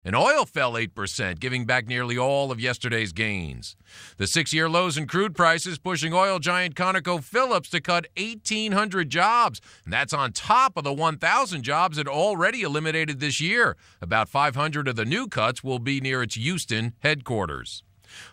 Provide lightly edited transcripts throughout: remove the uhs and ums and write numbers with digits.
And oil fell 8%, giving back nearly all of yesterday's gains. The 6-year lows in crude prices pushing oil giant ConocoPhillips to cut 1,800 jobs. And that's on top of the 1,000 jobs it already eliminated this year. About 500 of the new cuts will be near its Houston headquarters.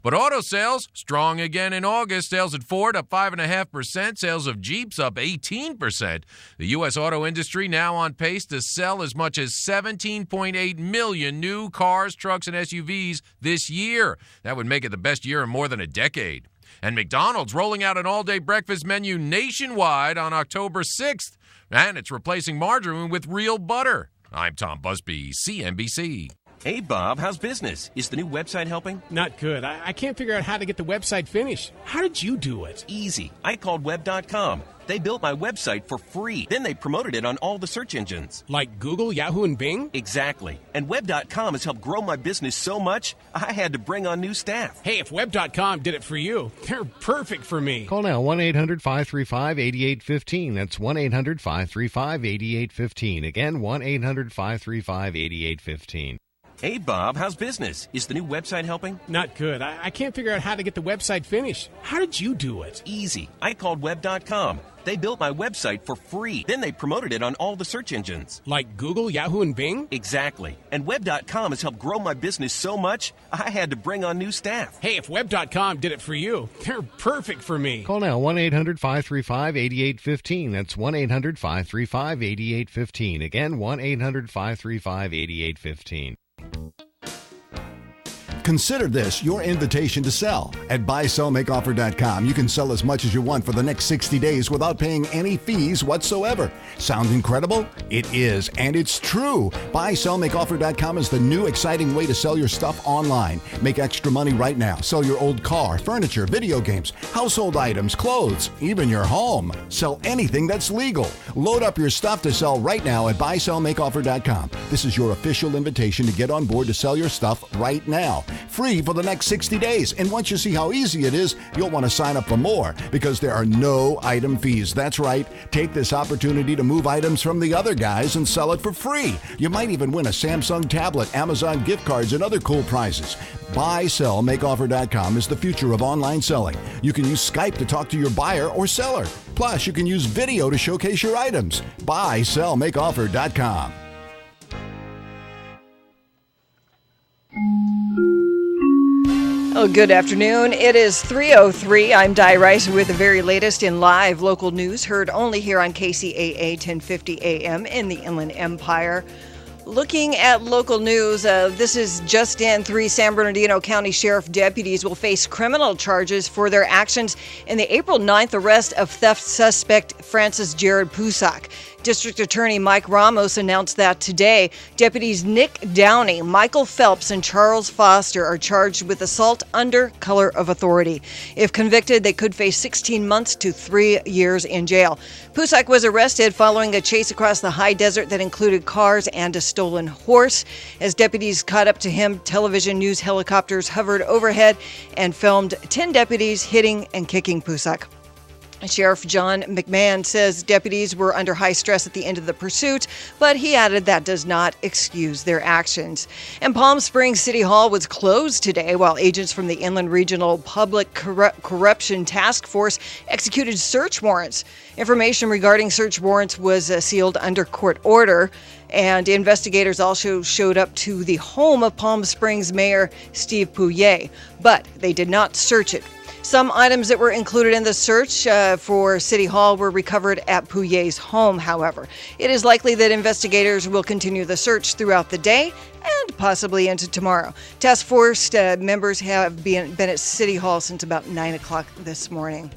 But auto sales, strong again in August. Sales at Ford up 5.5%. Sales of Jeeps up 18%. The U.S. auto industry now on pace to sell as much as 17.8 million new cars, trucks, and SUVs this year. That would make it the best year in more than a decade. And McDonald's rolling out an all-day breakfast menu nationwide on October 6th. And it's replacing margarine with real butter. I'm Tom Busby, CNBC. Hey, Bob, how's business? Is the new website helping? Not good. I can't figure out how to get the website finished. How did you do it? Easy. I called Web.com. They built my website for free. Then they promoted it on all the search engines. Like Google, Yahoo, and Bing? Exactly. And Web.com has helped grow my business so much, I had to bring on new staff. Hey, if Web.com did it for you, they're perfect for me. Call now, 1-800-535-8815. That's 1-800-535-8815. Again, 1-800-535-8815. Hey, Bob, how's business? Is the new website helping? Not good. I can't figure out how to get the website finished. How did you do it? Easy. I called Web.com. They built my website for free. Then they promoted it on all the search engines. Like Google, Yahoo, and Bing? Exactly. And Web.com has helped grow my business so much, I had to bring on new staff. Hey, if Web.com did it for you, they're perfect for me. Call now, 1-800-535-8815. That's 1-800-535-8815. Again, 1-800-535-8815. Consider this your invitation to sell. At buysellmakeoffer.com, you can sell as much as you want for the next 60 days without paying any fees whatsoever. Sound incredible? It is, and it's true. Buysellmakeoffer.com is the new exciting way to sell your stuff online. Make extra money right now. Sell your old car, furniture, video games, household items, clothes, even your home. Sell anything that's legal. Load up your stuff to sell right now at buysellmakeoffer.com. This is your official invitation to get on board to sell your stuff right now. Free for the next 60 days. And once you see how easy it is, you'll want to sign up for more because there are no item fees. That's right. Take this opportunity to move items from the other guys and sell it for free. You might even win a Samsung tablet, Amazon gift cards, and other cool prizes. BuySellMakeOffer.com is the future of online selling. You can use Skype to talk to your buyer or seller. Plus, you can use video to showcase your items. BuySellMakeOffer.com. Oh, good afternoon. It is 3:03. I'm Di Rice with the very latest in live local news, heard only here on KCAA 1050 AM in the Inland Empire. Looking at local news, this is just in. 3 San Bernardino County Sheriff deputies will face criminal charges for their actions in the April 9th arrest of theft suspect Francis Jared Pusak. District Attorney Mike Ramos announced that today. Deputies Nick Downey, Michael Phelps, and Charles Foster are charged with assault under color of authority. If convicted, they could face 16 months to 3 years in jail. Pusak was arrested following a chase across the high desert that included cars and a stolen horse. As deputies caught up to him, television news helicopters hovered overhead and filmed 10 deputies hitting and kicking Pusak. Sheriff John McMahon says deputies were under high stress at the end of the pursuit, but he added that does not excuse their actions. And Palm Springs City Hall was closed today while agents from the Inland Regional Public Corruption Task Force executed search warrants. Information regarding search warrants was sealed under court order, and investigators also showed up to the home of Palm Springs Mayor Steve Pouillet, but they did not search it. Some items that were included in the search for City Hall were recovered at Pouillet's home, however. It is likely that investigators will continue the search throughout the day and possibly into tomorrow. Task Force members have been at City Hall since about 9 o'clock this morning.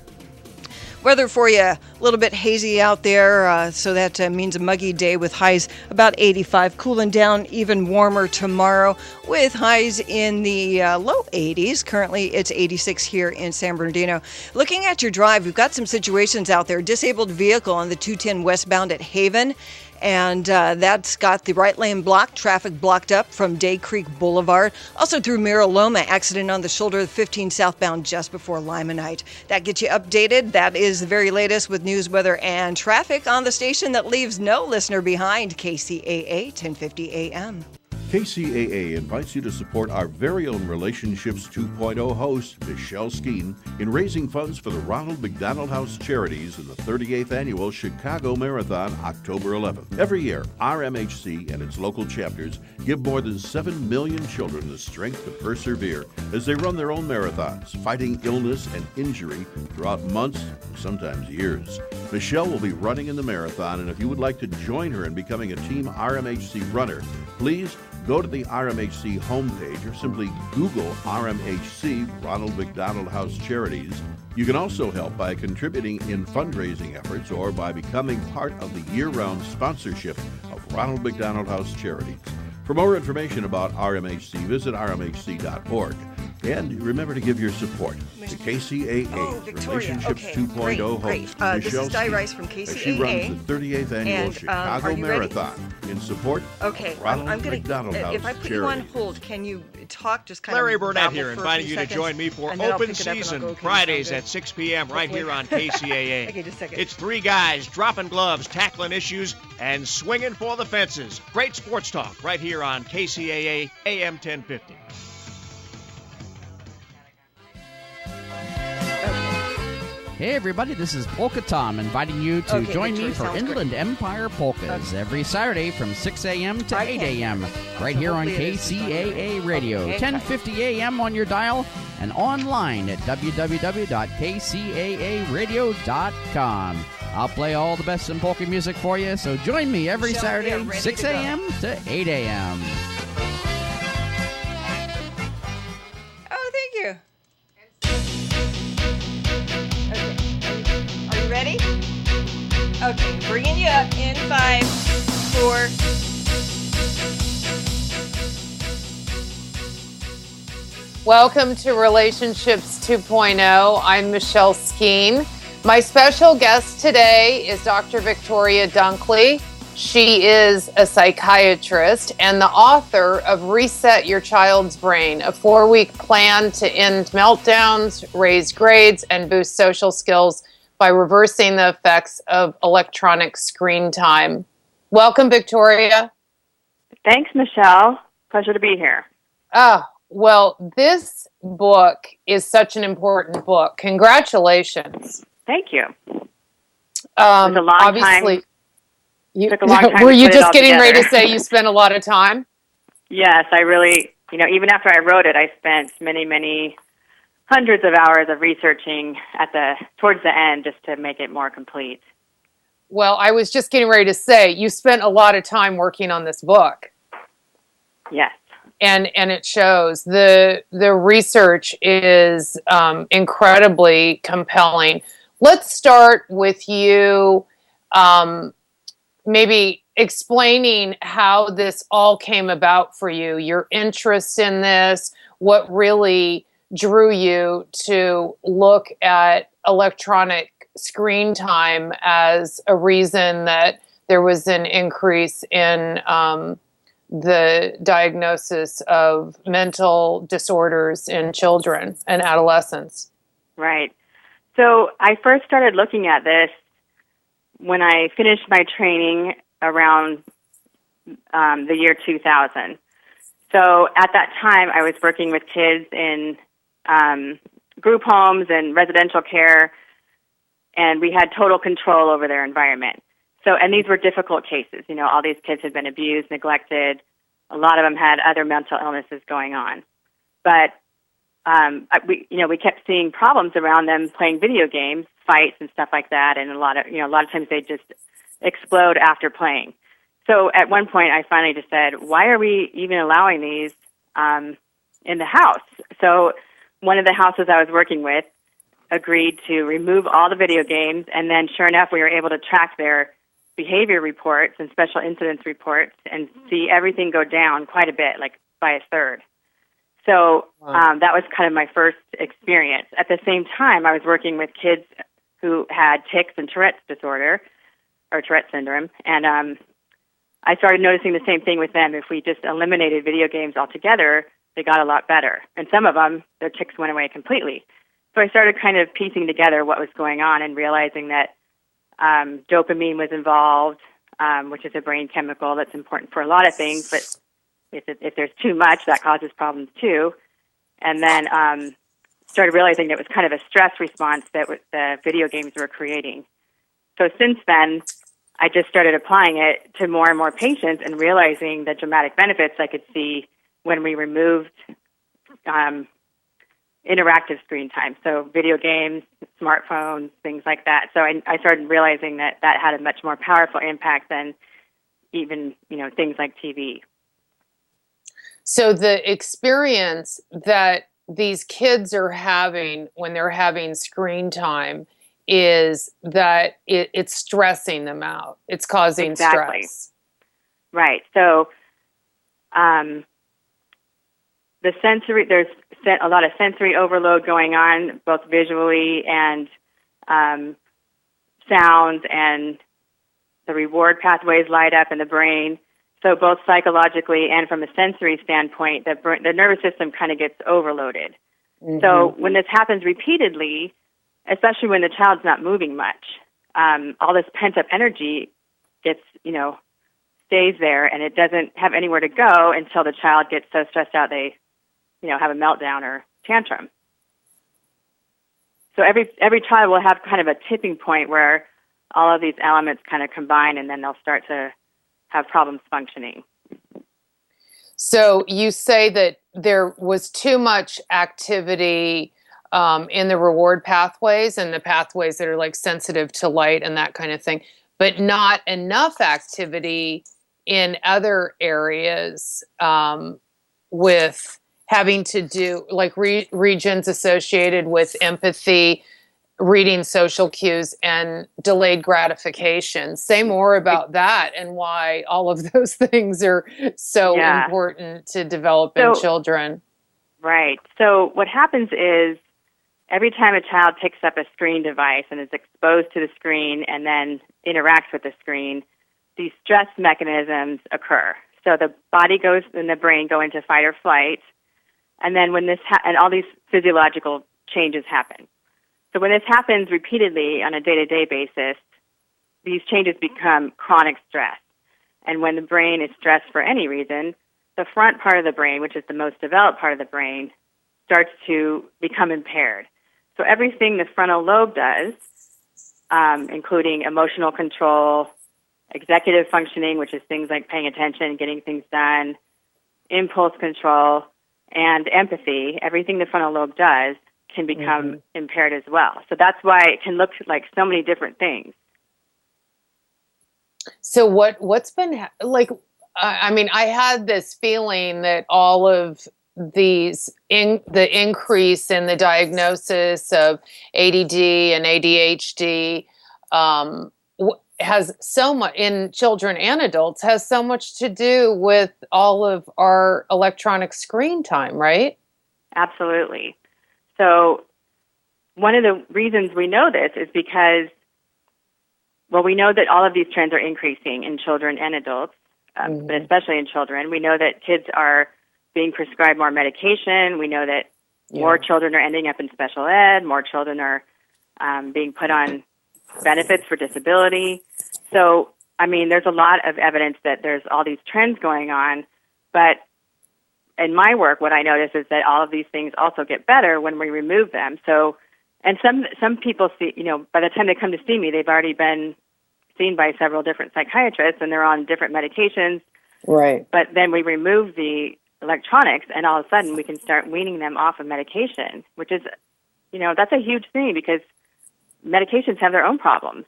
Weather for you, a little bit hazy out there, so that means a muggy day with highs about 85. Cooling down even warmer tomorrow with highs in the low 80s. Currently, it's 86 here in San Bernardino. Looking at your drive, we've got some situations out there. Disabled vehicle on the 210 westbound at Haven. And that's got the right lane blocked, traffic blocked up from Day Creek Boulevard. Also through Mira Loma, accident on the shoulder of 15 southbound just before Limonite. That gets you updated. That is the very latest with news, weather, and traffic on the station that leaves no listener behind, KCAA 1050 AM. KCAA invites you to support our very own Relationships 2.0 host, Michelle Skeen, in raising funds for the Ronald McDonald House Charities in the 38th Annual Chicago Marathon, October 11th. Every year, RMHC and its local chapters give more than 7 million children the strength to persevere as they run their own marathons, fighting illness and injury throughout months and sometimes years. Michelle will be running in the marathon, and if you would like to join her in becoming a Team RMHC runner, please go to the RMHC homepage or simply Google RMHC, Ronald McDonald House Charities. You can also help by contributing in fundraising efforts or by becoming part of the year-round sponsorship of Ronald McDonald House Charities. For more information about RMHC, visit rmhc.org. And remember to give your support to KCAA Relationships 2.0 host Michelle this is Di Rice from KCAA. As she runs the 38th Annual Chicago Marathon in support of Ronald McDonald House If I put Charity. you on hold, can you talk just kind Larry of Burnett here, inviting you to join me for Open Season, Fridays at 6 p.m. right here on KCAA. Okay, just a second. It's three guys dropping gloves, tackling issues, and swinging for the fences. Great sports talk right here on KCAA AM 1050. Hey everybody, this is Polka Tom inviting you to join me for Inland Empire Polkas every Saturday from 6 a.m. to 8 a.m. right here on KCAA Radio, 1050 a.m. on your dial and online at www.kcaaradio.com. I'll play all the best in polka music for you, so join me every Saturday, 6 a.m. to 8 a.m. Oh, thank you. Ready? Okay, bringing you up in 5, 4. Welcome to Relationships 2.0. I'm Michelle Skeen. My special guest today is Dr. Victoria Dunkley. She is a psychiatrist and the author of Reset Your Child's Brain, a 4-week plan to end meltdowns, raise grades, and boost social skills by reversing the effects of electronic screen time. Welcome, Victoria. Thanks, Michelle. Pleasure to be here. Oh, well, this book is such an important book. Congratulations. Thank you. It was a long obviously, time. Took a long time. Were to you put it just all getting together. ready to say you spent a lot of time? Yes, I really, even after I wrote it, I spent many hundreds of hours of researching towards the end just to make it more complete. Well, I was just getting ready to say you spent a lot of time working on this book. Yes. And it shows. The research is incredibly compelling. Let's start with you maybe explaining how this all came about for you, your interest in this, what really drew you to look at electronic screen time as a reason that there was an increase in the diagnosis of mental disorders in children and adolescents. Right. So I first started looking at this when I finished my training around the year 2000. So at that time, I was working with kids in group homes and residential care, and we had total control over their environment. So, and these were difficult cases. All these kids had been abused, neglected. A lot of them had other mental illnesses going on. But we kept seeing problems around them playing video games, fights and stuff like that, and a lot of times they just explode after playing. So at one point, I finally just said, "Why are we even allowing these in the house?" So one of the houses I was working with agreed to remove all the video games, and then sure enough, we were able to track their behavior reports and special incidents reports and see everything go down quite a bit, like by a third. So that was kind of my first experience. At the same time, I was working with kids who had tics and Tourette's disorder, or Tourette syndrome, and I started noticing the same thing with them. If we just eliminated video games altogether, they got a lot better. And some of them, their tics went away completely. So I started kind of piecing together what was going on and realizing that dopamine was involved, which is a brain chemical that's important for a lot of things, but if there's too much, that causes problems too. And then started realizing that it was kind of a stress response that the video games were creating. So since then, I just started applying it to more and more patients and realizing the dramatic benefits I could see when we removed interactive screen time. So video games, smartphones, things like that. So I started realizing that had a much more powerful impact than even, things like TV. So the experience that these kids are having when they're having screen time is that it's stressing them out. It's causing stress. Right. So the sensory, there's a lot of sensory overload going on, both visually and sounds, and the reward pathways light up in the brain. So both psychologically and from a sensory standpoint, the nervous system kind of gets overloaded. Mm-hmm. So when this happens repeatedly, especially when the child's not moving much, all this pent-up energy gets, stays there, and it doesn't have anywhere to go until the child gets so stressed out they, have a meltdown or tantrum. So every child will have kind of a tipping point where all of these elements kind of combine, and then they'll start to have problems functioning. So you say that there was too much activity in the reward pathways and the pathways that are like sensitive to light and that kind of thing, but not enough activity in other areas with having to do like regions associated with empathy, reading social cues, and delayed gratification. Say more about that and why all of those things are so important to develop in children. Right. So what happens is every time a child picks up a screen device and is exposed to the screen and then interacts with the screen, these stress mechanisms occur. So the body goes and the brain go into fight or flight, and then when and all these physiological changes happen. So when this happens repeatedly on a day-to-day basis, these changes become chronic stress. And when the brain is stressed for any reason, the front part of the brain, which is the most developed part of the brain, starts to become impaired. So everything the frontal lobe does, including emotional control, executive functioning, which is things like paying attention, getting things done, impulse control, and empathy, everything the frontal lobe does can become impaired as well. So that's why it can look like so many different things. So what's been like? I mean, I had this feeling that all of these the increase in the diagnosis of ADD and ADHD has so much in children and adults has so much to do with all of our electronic screen time, right? Absolutely. So one of the reasons we know this is because, well, we know that all of these trends are increasing in children and adults, but especially in children. We know that kids are being prescribed more medication. We know that more children are ending up in special ed. More children are being put on benefits for disability. So, I mean, there's a lot of evidence that there's all these trends going on, but in my work, what I notice is that all of these things also get better when we remove them. So, and some people see, by the time they come to see me, they've already been seen by several different psychiatrists, and they're on different medications. Right. But then we remove the electronics, and all of a sudden we can start weaning them off of medication, which is, that's a huge thing because medications have their own problems.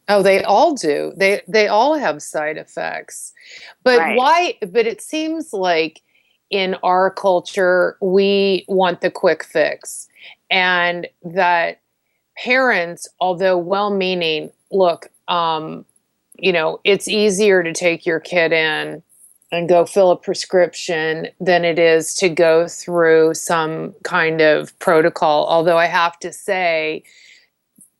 Oh, they all do. They all have side effects. But why? But it seems like in our culture, we want the quick fix, and that parents, although well-meaning, look, it's easier to take your kid in and go fill a prescription than it is to go through some kind of protocol. Although I have to say,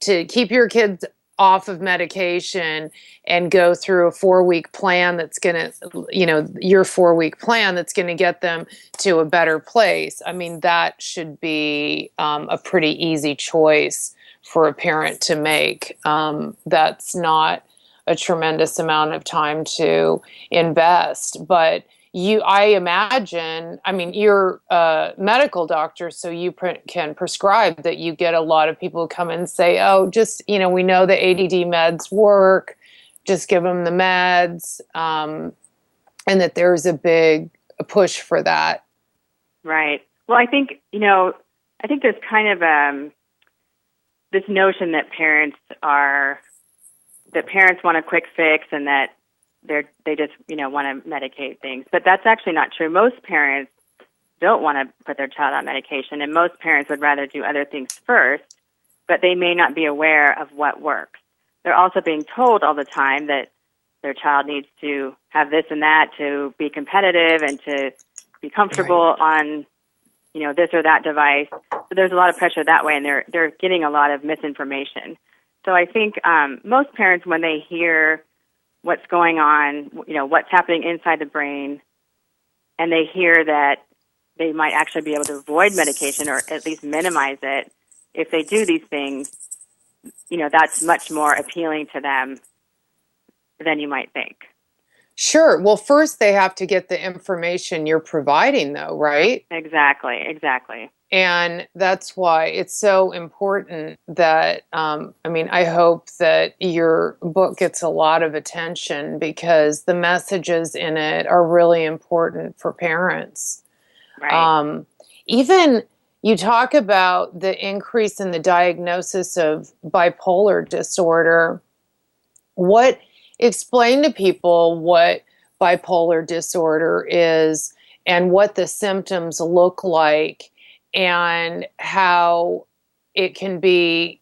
to keep your kids off of medication and go through a 4-week plan that's going to, your 4-week plan that's going to get them to a better place. I mean, that should be a pretty easy choice for a parent to make. That's not a tremendous amount of time to invest. But, I imagine, I mean, you're a medical doctor, so you can prescribe that. You get a lot of people who come in and say, oh, just, we know the ADD meds work, just give them the meds, and that there's a big push for that. Right. Well, I think there's kind of this notion that parents want a quick fix and that they just want to medicate things, but that's actually not true. Most parents don't want to put their child on medication, and most parents would rather do other things first, but they may not be aware of what works. They're also being told all the time that their child needs to have this and that to be competitive and to be comfortable on this or that device. So there's a lot of pressure that way, and they're getting a lot of misinformation. So I think most parents, when they hear what's going on, what's happening inside the brain, and they hear that they might actually be able to avoid medication or at least minimize it if they do these things, that's much more appealing to them than you might think. Sure. Well, first they have to get the information you're providing, though, right? Exactly. And that's why it's so important that, I hope that your book gets a lot of attention because the messages in it are really important for parents. Right. Even you talk about the increase in the diagnosis of bipolar disorder. Explain to people what bipolar disorder is and what the symptoms look like and how it could be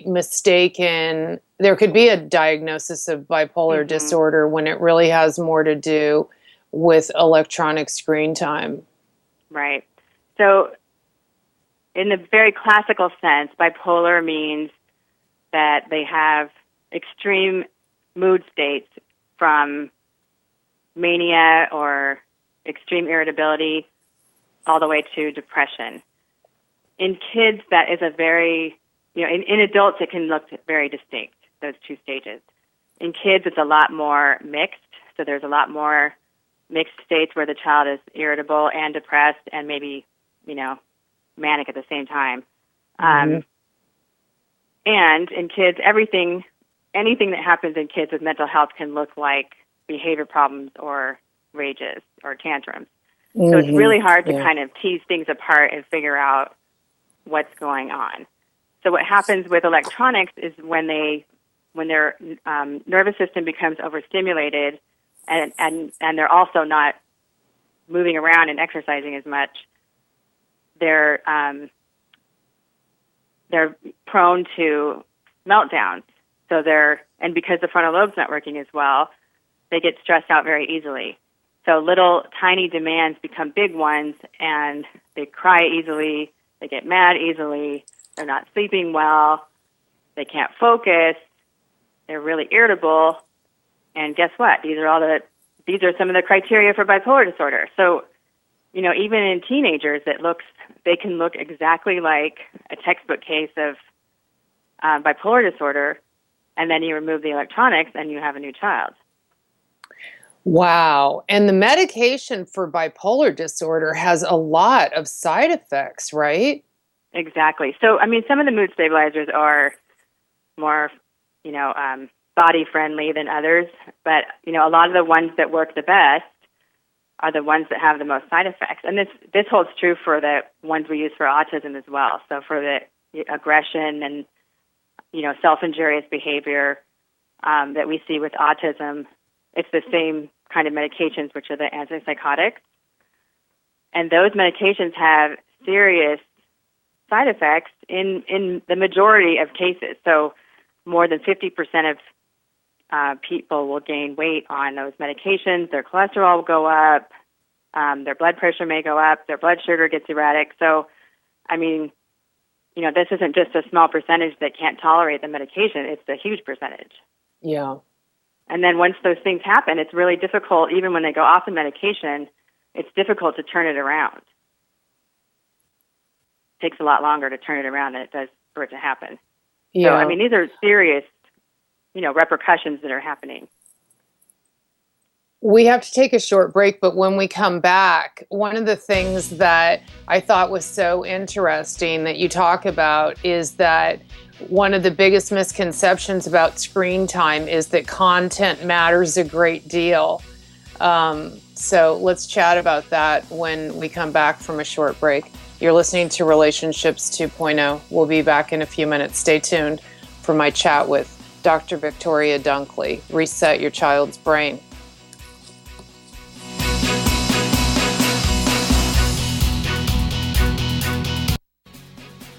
mistaken. There could be a diagnosis of bipolar disorder when it really has more to do with electronic screen time. Right. So in the very classical sense, bipolar means that they have extreme mood states from mania or extreme irritability all the way to depression. In kids, that is a very, in adults, it can look very distinct, those two stages. In kids, it's a lot more mixed. So there's a lot more mixed states where the child is irritable and depressed and maybe, manic at the same time. And in kids, anything that happens in kids with mental health can look like behavior problems or rages or tantrums. So it's really hard to kind of tease things apart and figure out what's going on. So what happens with electronics is when their nervous system becomes overstimulated and they're also not moving around and exercising as much, they're prone to meltdowns. So and because the frontal lobe's not working as well, they get stressed out very easily. So little tiny demands become big ones, and they cry easily, they get mad easily, they're not sleeping well, they can't focus, they're really irritable, and guess what? These are some of the criteria for bipolar disorder. So, even in teenagers, they can look exactly like a textbook case of bipolar disorder, and then you remove the electronics and you have a new child. Wow. And the medication for bipolar disorder has a lot of side effects, right? Exactly. So, some of the mood stabilizers are more, body friendly than others, but, a lot of the ones that work the best are the ones that have the most side effects. And this holds true for the ones we use for autism as well. So for the aggression and, self-injurious behavior that we see with autism, it's the same kind of medications, which are the antipsychotics. And those medications have serious side effects in the majority of cases. So more than 50% of people will gain weight on those medications. Their cholesterol will go up. Their blood pressure may go up. Their blood sugar gets erratic. So, this isn't just a small percentage that can't tolerate the medication. It's a huge percentage. Yeah. And then once those things happen, it's really difficult, even when they go off the medication, it's difficult to turn it around. It takes a lot longer to turn it around than it does for it to happen. Yeah. So, these are serious, repercussions that are happening. We have to take a short break, but when we come back, one of the things that I thought was so interesting that you talk about is that one of the biggest misconceptions about screen time is that content matters a great deal. So let's chat about that when we come back from a short break. You're listening to Relationships 2.0. We'll be back in a few minutes. Stay tuned for my chat with Dr. Victoria Dunkley. Reset your child's brain.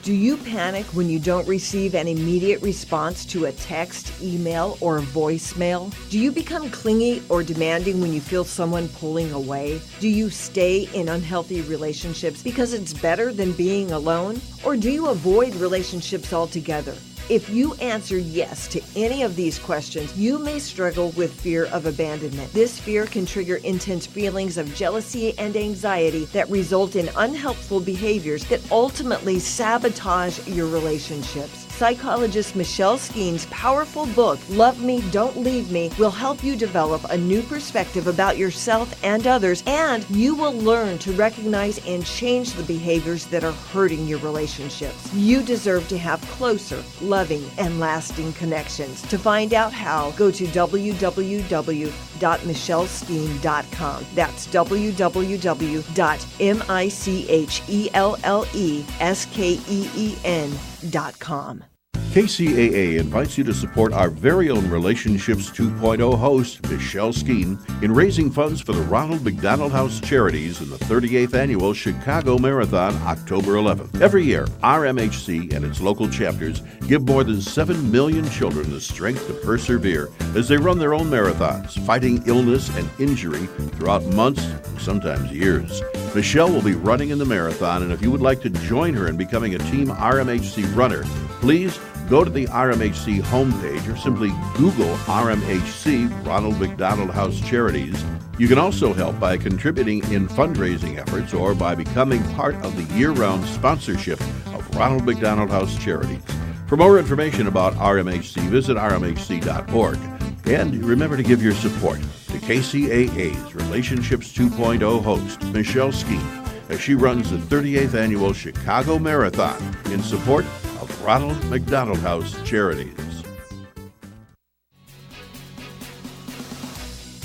Do you panic when you don't receive an immediate response to a text, email, or voicemail? Do you become clingy or demanding when you feel someone pulling away? Do you stay in unhealthy relationships because it's better than being alone? Or do you avoid relationships altogether? If you answered yes to any of these questions, you may struggle with fear of abandonment. This fear can trigger intense feelings of jealousy and anxiety that result in unhelpful behaviors that ultimately sabotage your relationships. Psychologist Michelle Skeen's powerful book, Love Me, Don't Leave Me, will help you develop a new perspective about yourself and others, and you will learn to recognize and change the behaviors that are hurting your relationships. You deserve to have closer, loving, and lasting connections. To find out how, go to www.michelleskeen.com. That's www.michelleskeen.com. KCAA invites you to support our very own Relationships 2.0 host, Michelle Skeen, in raising funds for the Ronald McDonald House Charities in the 38th Annual Chicago Marathon, October 11th. Every year, RMHC and its local chapters give more than 7 million children the strength to persevere as they run their own marathons, fighting illness and injury throughout months, sometimes years. Michelle will be running in the marathon, and if you would like to join her in becoming a Team RMHC runner, please go to the RMHC homepage or simply Google RMHC, Ronald McDonald House Charities. You can also help by contributing in fundraising efforts or by becoming part of the year-round sponsorship of Ronald McDonald House Charities. For more information about RMHC, visit rmhc.org. And remember to give your support to KCAA's Relationships 2.0 host, Michelle Skeen, as she runs the 38th Annual Chicago Marathon in support of Ronald McDonald House Charities.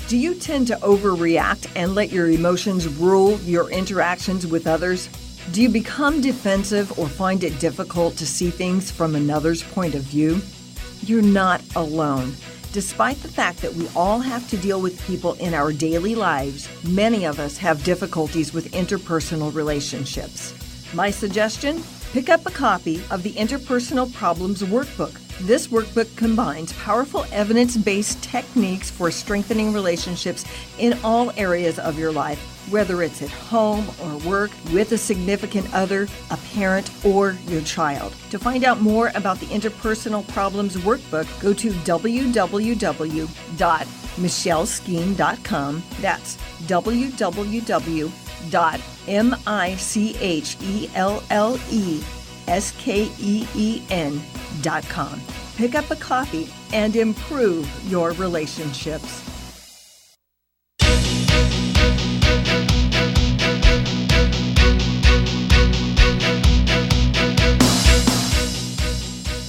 Do you tend to overreact and let your emotions rule your interactions with others? Do you become defensive or find it difficult to see things from another's point of view? You're not alone. Despite the fact that we all have to deal with people in our daily lives, many of us have difficulties with interpersonal relationships. My suggestion? Pick up a copy of the Interpersonal Problems Workbook. This workbook combines powerful evidence-based techniques for strengthening relationships in all areas of your life, whether it's at home or work, with a significant other, a parent, or your child. To find out more about the Interpersonal Problems Workbook, go to www.michelleskeen.com. That's www.michelleskeen.com. Pick up a copy and improve your relationships.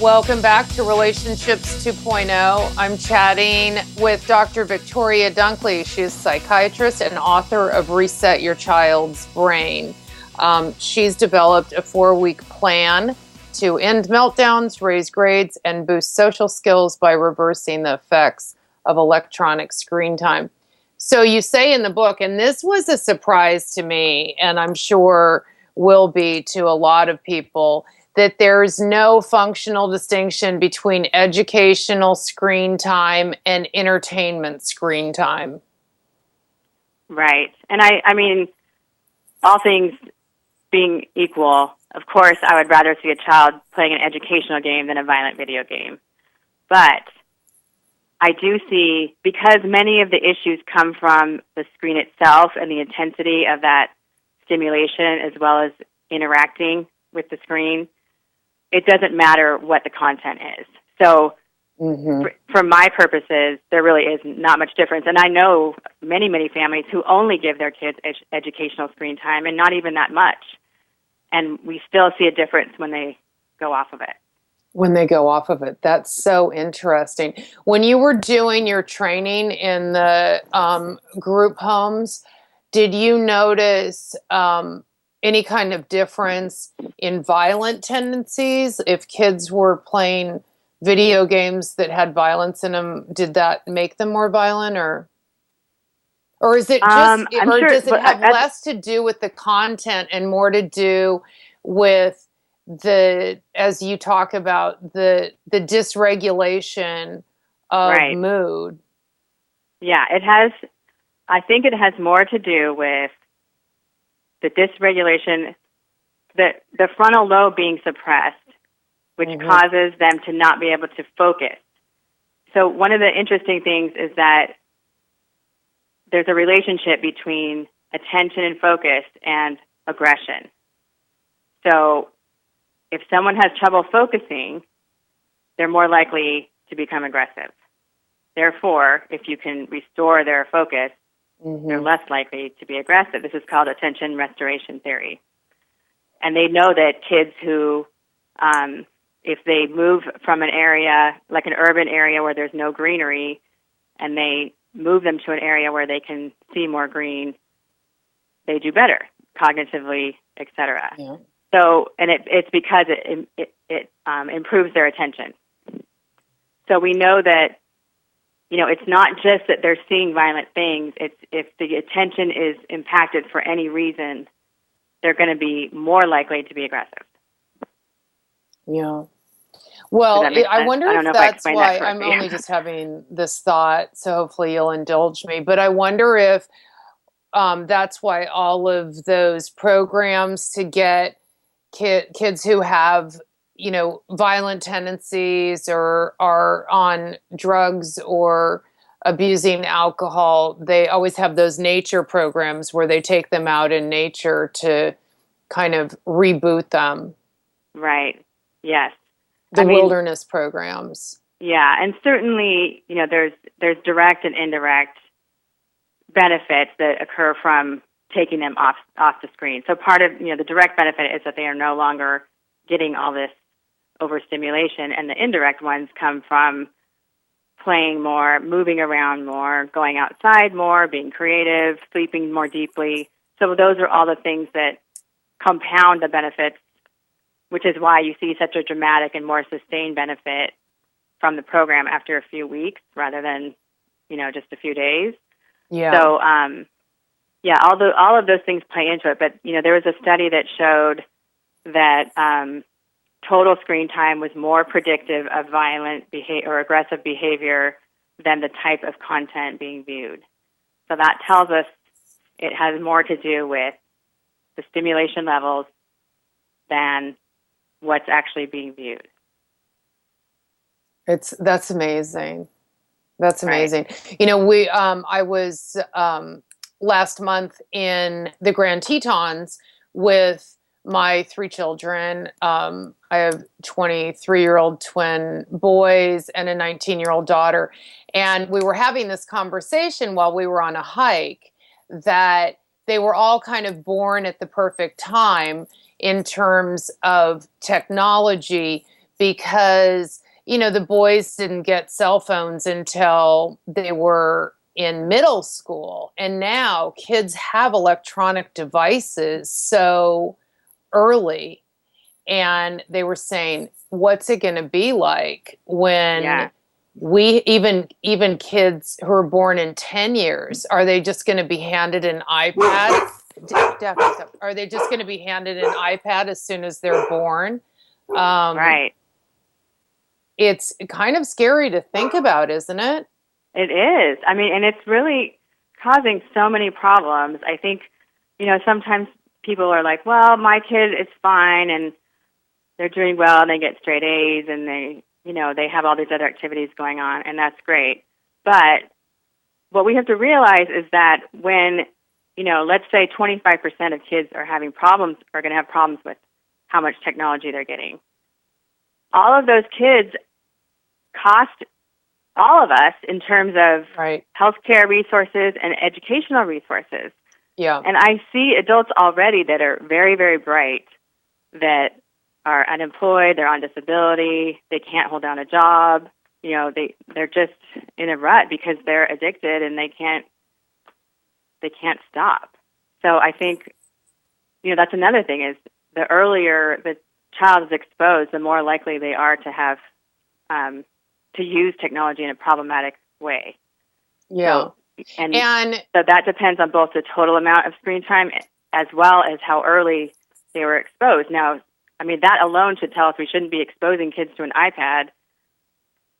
Welcome back to Relationships 2.0. I'm chatting with Dr. Victoria Dunkley. She's a psychiatrist and author of Reset Your Child's Brain. She's developed a 4-week plan to end meltdowns, raise grades, and boost social skills by reversing the effects of electronic screen time. So you say in the book, and this was a surprise to me, and I'm sure will be to a lot of people, that there's no functional distinction between educational screen time and entertainment screen time. Right. And I mean, all things being equal, of course, I would rather see a child playing an educational game than a violent video game. But I do see, because many of the issues come from the screen itself and the intensity of that stimulation as well as interacting with the screen, it doesn't matter what the content is. So for my purposes, there really is not much difference. And I know many, many families who only give their kids educational screen time and not even that much. And we still see a difference when they go off of it. When they go off of it. That's so interesting. When you were doing your training in the group homes, did you notice any kind of difference in violent tendencies? If kids were playing video games that had violence in them, did that make them more violent, or is it just, or sure, does it have less to do with the content and more to do with the, as you talk about, the dysregulation of mood? Yeah, it has. I think it has more to do with the dysregulation, the frontal lobe being suppressed, which causes them to not be able to focus. So one of the interesting things is that there's a relationship between attention and focus and aggression. So if someone has trouble focusing, they're more likely to become aggressive. Therefore, if you can restore their focus, they're less likely to be aggressive. This is called attention restoration theory. And they know that kids who, if they move from an area, like an urban area where there's no greenery, and they move them to an area where they can see more green, they do better cognitively, et cetera. Yeah. So, and it's because it improves their attention. So we know that, it's not just that they're seeing violent things. It's if the attention is impacted for any reason, they're going to be more likely to be aggressive. Yeah. Well, I wonder if that's why I'm only just having this thought, so hopefully you'll indulge me. But I wonder if that's why all of those programs to get kids who have, violent tendencies or are on drugs or abusing alcohol, they always have those nature programs where they take them out in nature to kind of reboot them. Right. Yes. The wilderness programs. Yeah, and certainly, there's direct and indirect benefits that occur from taking them off the screen. So part of, the direct benefit is that they are no longer getting all this overstimulation, and the indirect ones come from playing more, moving around more, going outside more, being creative, sleeping more deeply. So those are all the things that compound the benefits, which is why you see such a dramatic and more sustained benefit from the program after a few weeks rather than, just a few days. Yeah. So, all of those things play into it. But, there was a study that showed that total screen time was more predictive of violent behavior or aggressive behavior than the type of content being viewed. So that tells us it has more to do with the stimulation levels than what's actually being viewed. That's amazing. That's amazing. Right. I was last month in the Grand Tetons with my 3 children. I have 23-year-old twin boys and a 19-year-old daughter. And we were having this conversation while we were on a hike that they were all kind of born at the perfect time in terms of technology because, the boys didn't get cell phones until they were in middle school. And now kids have electronic devices so early. And they were saying, what's it going to be like when we, even kids who are born in 10 years, are they just going to be handed an iPad? Are they just going to be handed an iPad as soon as they're born? Right. It's kind of scary to think about, isn't it? It is. And it's really causing so many problems. I think, sometimes people are like, well, my kid is fine and they're doing well and they get straight A's and they have all these other activities going on, and that's great. But what we have to realize is that when, let's say 25% of kids are going to have problems with how much technology they're getting. All of those kids cost all of us in terms of Right. healthcare resources and educational resources. Yeah. And I see adults already that are very, very bright, that are unemployed, they're on disability, they can't hold down a job. You know, they're just in a rut because they're addicted and they can't stop. So I think, you know, that's another thing is the earlier the child is exposed, the more likely they are to have to use technology in a problematic way. Yeah. And so that depends on both the total amount of screen time as well as how early they were exposed. Now, I mean, that alone should tell us we shouldn't be exposing kids to an iPad,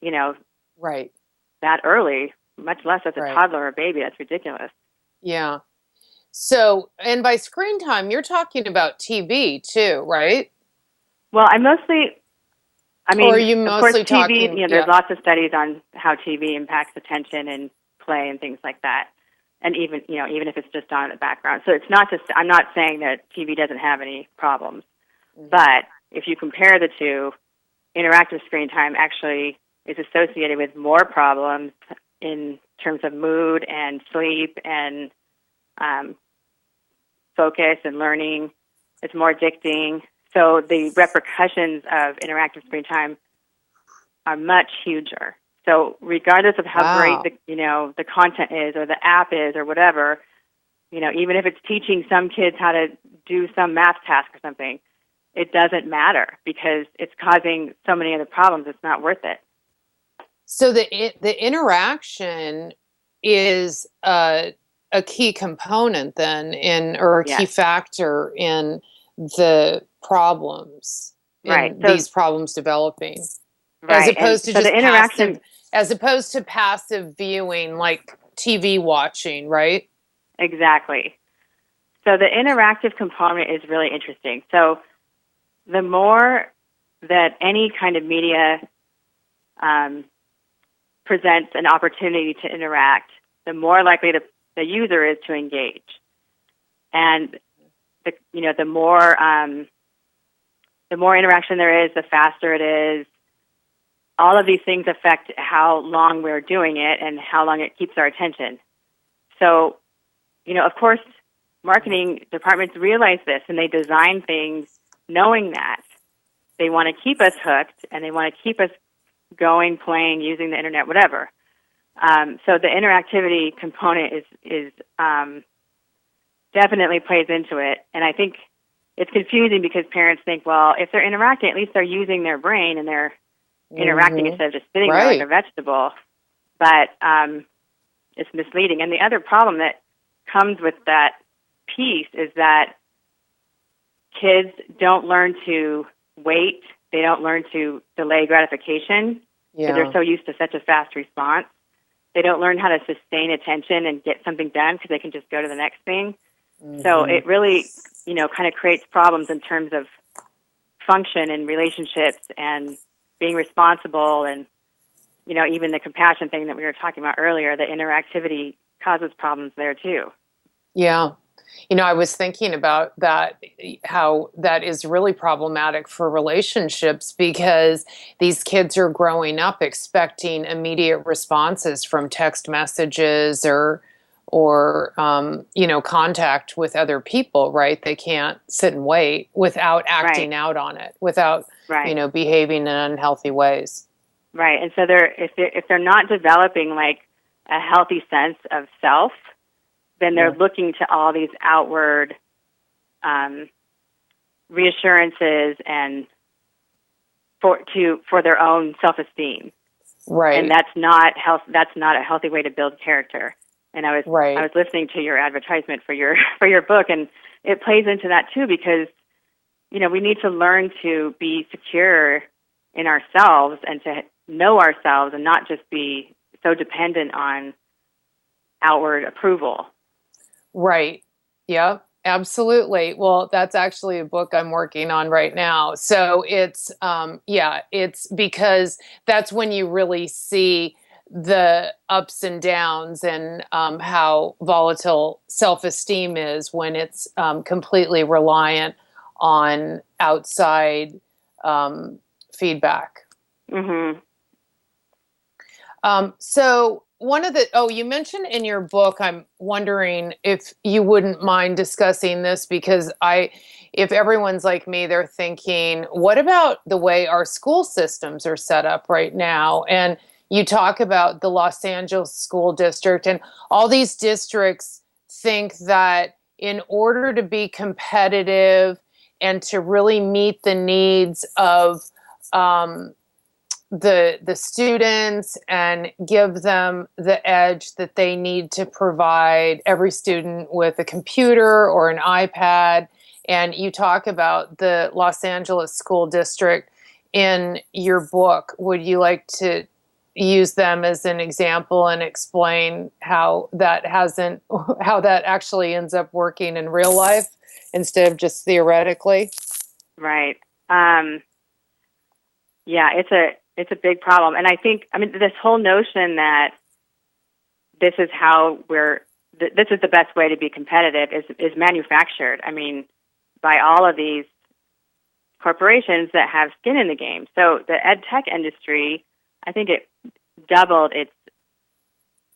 you know, right, that early, much less as a Right. toddler or a baby. That's ridiculous. Yeah. So, and by screen time, you're talking about TV too, right? Well, I mean, or are you of course, mostly TV, talking? you know, there's lots of studies on how TV impacts attention and play and things like that. And even if it's just on in the background. So it's not just, I'm not saying that TV doesn't have any problems. Mm-hmm. But if you compare the two, interactive screen time actually is associated with more problems in terms of mood and sleep and focus and learning. It's more addicting. So the repercussions of interactive screen time are much huger. So regardless of how great the content is or the app is or whatever, you know, even if it's teaching some kids how to do some math task or something, it doesn't matter because it's causing so many other problems. It's not worth it. So the interaction is a key component then or a key factor in the problems, in these problems developing. Right. As opposed to so just the interaction, passive viewing like TV watching, right? Exactly. So the interactive component is really interesting. So the more that any kind of media presents an opportunity to interact, the more likely the user is to engage. And the more interaction there is, the faster it is. All of these things affect how long we're doing it and how long it keeps our attention. So, you know, of course, marketing departments realize this and they design things knowing that. They want to keep us hooked and they want to keep us going, playing, using the internet, whatever. So the interactivity component is definitely plays into it. And I think it's confusing because parents think, well, if they're interacting, at least they're using their brain and they're interacting instead of just sitting there like a vegetable. But it's misleading. And the other problem that comes with that piece is that kids don't learn to wait. They don't learn to delay gratification because they're so used to such a fast response. They don't learn how to sustain attention and get something done because they can just go to the next thing. Mm-hmm. So it really, you know, kind of creates problems in terms of function and relationships and being responsible and, you know, even the compassion thing that we were talking about earlier, the interactivity causes problems there too. Yeah. You know, I was thinking about that, how that is really problematic for relationships because these kids are growing up expecting immediate responses from text messages or you know, contact with other people, right? They can't sit and wait without acting out on it, without, you know, behaving in unhealthy ways. Right. And so if they're not developing like a healthy sense of self, then they're looking to all these outward reassurances and for their own self-esteem. Right. And that's not a healthy way to build character. And I was listening to your advertisement for your book, and it plays into that too because, you know, we need to learn to be secure in ourselves and to know ourselves and not just be so dependent on outward approval. Right. Yeah, absolutely. Well, that's actually a book I'm working on right now. So it's because that's when you really see the ups and downs and how volatile self-esteem is when it's completely reliant on outside feedback. Mm-hmm. So you mentioned in your book, I'm wondering if you wouldn't mind discussing this, because if everyone's like me, they're thinking, what about the way our school systems are set up right now? And you talk about the Los Angeles School District, and all these districts think that in order to be competitive and to really meet the needs of the students and give them the edge that they need to provide every student with a computer or an iPad. And you talk about the Los Angeles School District in your book. Would you like to use them as an example and explain how that actually ends up working in real life instead of just theoretically? Right. Yeah, it's a big problem. And I think, this whole notion that this is this is the best way to be competitive is manufactured, by all of these corporations that have skin in the game. So the ed tech industry, I think it doubled its,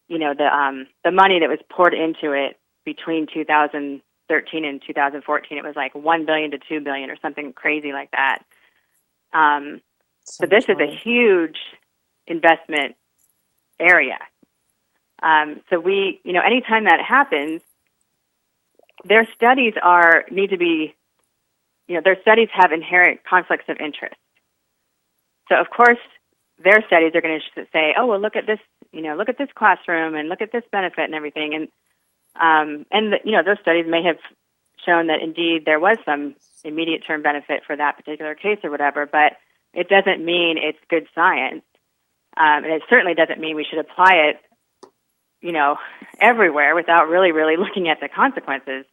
the money that was poured into it between 2013 and 2014. It was like $1 billion to $2 billion or something crazy like that. So this is a huge investment area. So anytime that happens, their studies their studies have inherent conflicts of interest. So of course, their studies are going to say, oh, well, look at this, look at this classroom and look at this benefit and everything. And those studies may have shown that indeed there was some immediate term benefit for that particular case or whatever, but it doesn't mean it's good science. And it certainly doesn't mean we should apply it, everywhere without really, really looking at the consequences.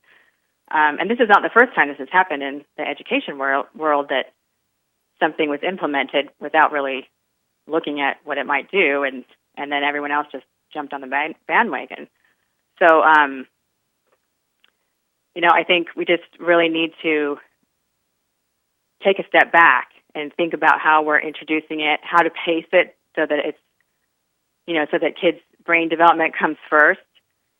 And this is not the first time this has happened in the education world that something was implemented without really looking at what it might do, and then everyone else just jumped on the bandwagon. So, I think we just really need to take a step back and think about how we're introducing it, how to pace it so that it's, so that kids' brain development comes first.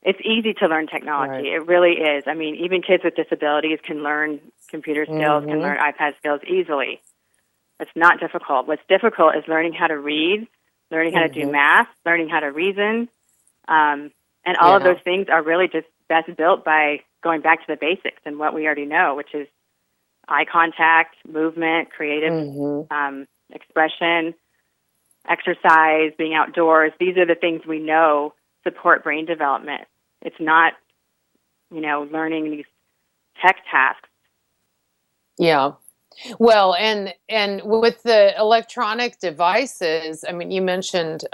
It's easy to learn technology. Right. It really is. Even kids with disabilities can learn computer skills, can learn iPad skills easily. It's not difficult. What's difficult is learning how to read, learning how to do math, learning how to reason. And all of those things are really just best built by going back to the basics and what we already know, which is eye contact, movement, creative expression, exercise, being outdoors. These are the things we know support brain development. It's not, learning these tech tasks. Yeah. Well, and with the electronic devices, you mentioned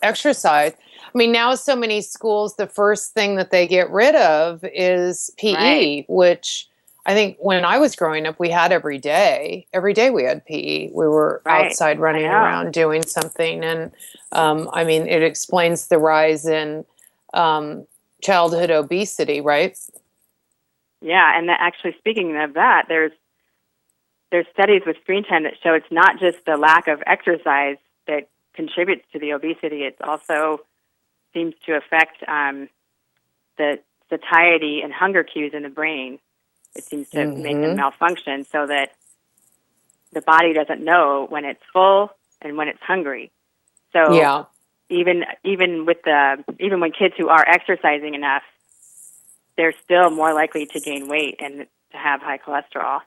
exercise. Now so many schools, the first thing that they get rid of is PE, which I think when I was growing up, we had every day. Every day we had PE. We were outside running around doing something. And, it explains the rise in childhood obesity, right? Yeah, and actually, speaking of that, there's studies with screen time that show it's not just the lack of exercise that contributes to the obesity. It also seems to affect the satiety and hunger cues in the brain. It seems to make them malfunction so that the body doesn't know when it's full and when it's hungry. So even when kids who are exercising enough, they're still more likely to gain weight and to have high cholesterol.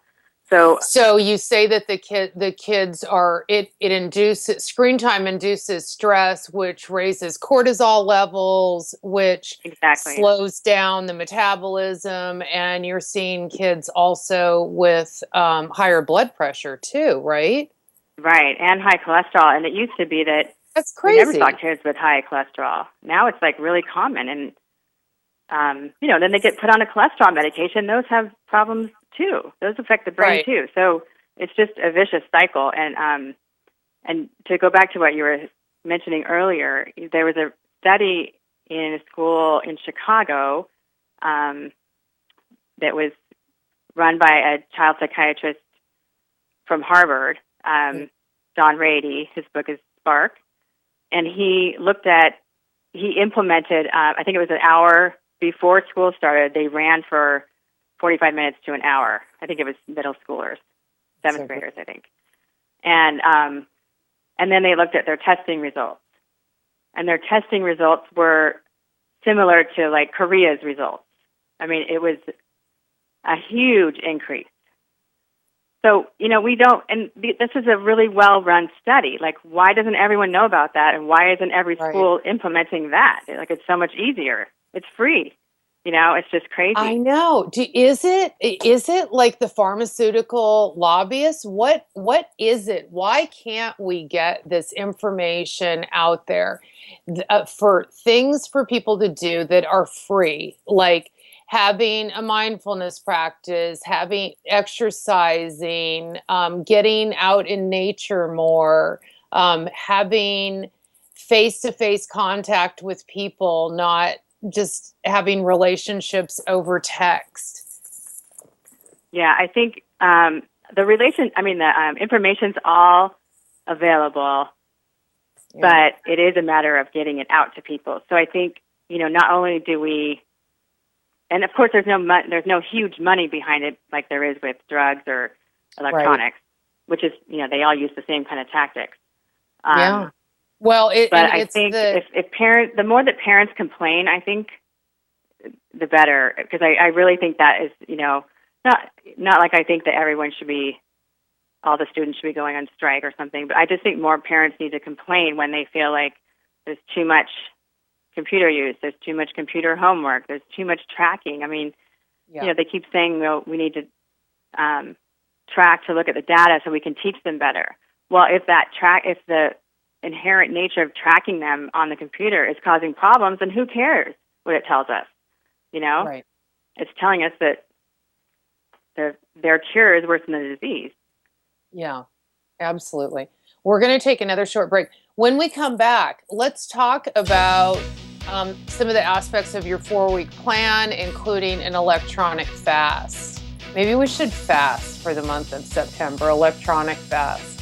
So you say that the kids are it induces screen time induces stress, which raises cortisol levels, which slows down the metabolism, and you're seeing kids also with higher blood pressure too, right? Right, and high cholesterol. And it used to be that that's crazy. We never saw kids with high cholesterol. Now it's like really common, and then they get put on a cholesterol medication. Those have problems too. Those affect the brain too. So it's just a vicious cycle. And to go back to what you were mentioning earlier, there was a study in a school in Chicago that was run by a child psychiatrist from Harvard, Don Rady. His book is Spark. and he implemented, I think it was an hour before school started, they ran for 45 minutes to an hour. I think it was middle schoolers, seventh graders, I think. And then they looked at their testing results. And their testing results were similar to like Korea's results. I mean, it was a huge increase. So, this is a really well-run study. Like, why doesn't everyone know about that? And why isn't every school implementing that? Like, it's so much easier. It's free. It's just crazy. I know. Is it like the pharmaceutical lobbyists? What is it? Why can't we get this information out there for things for people to do that are free, like having a mindfulness practice, having exercising, getting out in nature more, having face-to-face contact with people, not just having relationships over text. Yeah, I think the information's all available, but it is a matter of getting it out to people. So I think, not only do we, and of course there's no huge money behind it like there is with drugs or electronics, which is, they all use the same kind of tactics. Well, I think if parents, the more that parents complain, I think the better, because I really think that is, not like I think that all the students should be going on strike or something, but I just think more parents need to complain when they feel like there's too much computer use, there's too much computer homework, there's too much tracking. I mean, they keep saying, we need to track to look at the data so we can teach them better. Well, if the inherent nature of tracking them on the computer is causing problems, then who cares what it tells us? Right. It's telling us that their cure is worse than the disease. Yeah, absolutely. We're going to take another short break. When we come back, let's talk about some of the aspects of your 4-week plan, including an electronic fast. Maybe we should fast for the month of September, electronic fast.